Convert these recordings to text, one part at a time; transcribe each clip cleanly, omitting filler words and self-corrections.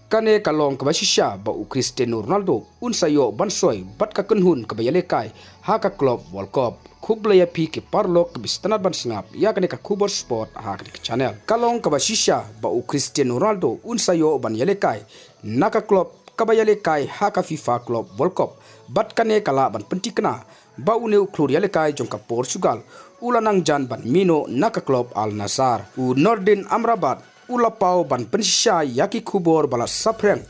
kane kalong kabashisha ba u Cristiano Ronaldo unsayo bansoi bat ka kunhun ka ialehkai Haka Club World Cup kublaya pi ke parlok ke bistanat ban singap ya kane ka kubor sport ha ke channel kalong kabashisha ba u Cristiano Ronaldo unsayo ban ialehkai naka club ka ialehkai Haka FIFA Club World Cup bat kane kala ban pentikna ba une uklur ialehkai jongka Portugal ulanang jan ban mino naka club Al Nassr u Nordin Amrabat ulapau ban pensya yaki kubor bala sapreng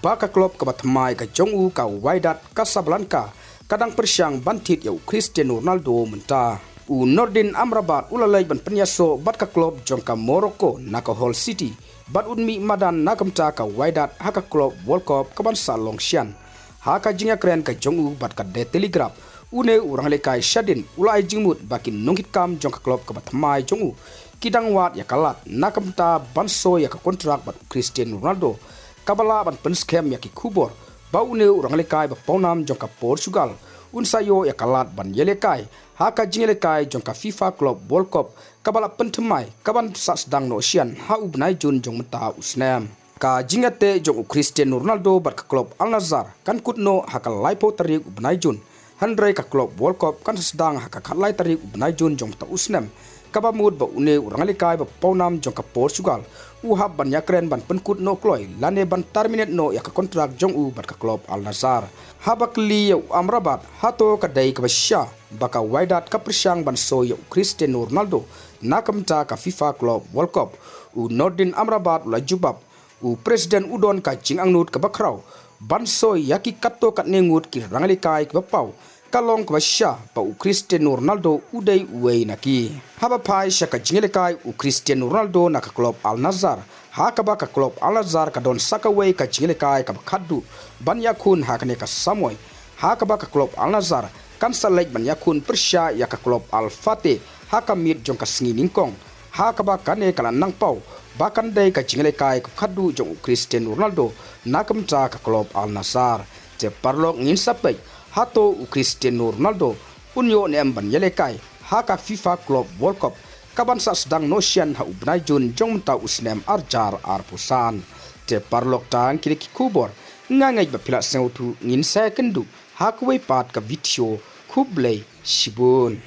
baka klub kabatmai ka jongu ka Wydad Casablanca kadang persyang bantit yau Cristiano Ronaldo menta u Nordin Amrabat ulalai ban penyaso bat ka klub jongka Morocco naka Hull City bat unmi madan nakamta ka Wydad Haka Club World Cup kaban salongsian haka jinga keren ka jongu bat ka The Telegraph une urang lekai Shadin ulai jingmut bakin nungkit kam jongka klub kabatmai jongu kidang wat ya kalat nakamta banso ya ka kontrak bat Cristiano Ronaldo kabala ban penskem ya ki kubor baune urang lekai ba ponam jongka Portugal unsayo ya kalat ban ialehkai haka jingelekai jongka FIFA Club World Cup kabala pentemai kaban sasdang no sian ha ubnai jun jong menta usnam ka jingate jong Cristiano Ronaldo bat ka club Al Nassr kan kutno haka laipo tarik ubnai jun handrai ka Club World Cup kan sedang haka khatlai tarik ubnai jun jong menta usnam kabamud ba une urang lekai ba ponam jongka Portugal uhab ban yakren ban penkut no kloi lane ban terminate no ya ka kontrak jong u bat ka club Al Nassr habak li Amrabat hato kadai ka basya baka Wydad ka persyang ban so ya Cristiano Ronaldo nakamta ka FIFA Club World Cup u Nordin Amrabat la jubab u presiden udon ka jingangnut ka bakraw ban so yaki katto kat nengut ki rang lekai ka pau kalong kwasya pa u Cristiano Ronaldo udai uwei naki haba pai shaka jingelekai u Cristiano Ronaldo naka club Al Nassr haka ba ka club Al Nassr ka don sakawei ka jingelekai ka khaddu ban yakun hakane ka samoy haka ba ka club Al Nassr kan salek ban yakun persya ya ka club Al Fateh haka mit jong ka singi ningkong haka ba kane kala nang pau bakan dai ka jingelekai ka khaddu jong Cristiano Ronaldo nakamta ka club Al Nassr te parlok ngin sapai hato u Cristiano Ronaldo unyo ne amban ialehkai haka FIFA Club World Cup kaban sa sedang nosian ha ubnai jun jong menta usnem arjar arpusan te parlok tang kili kubor ngangai ba pila seutu ngin sa kendu hakwe pat ka video kublai shibun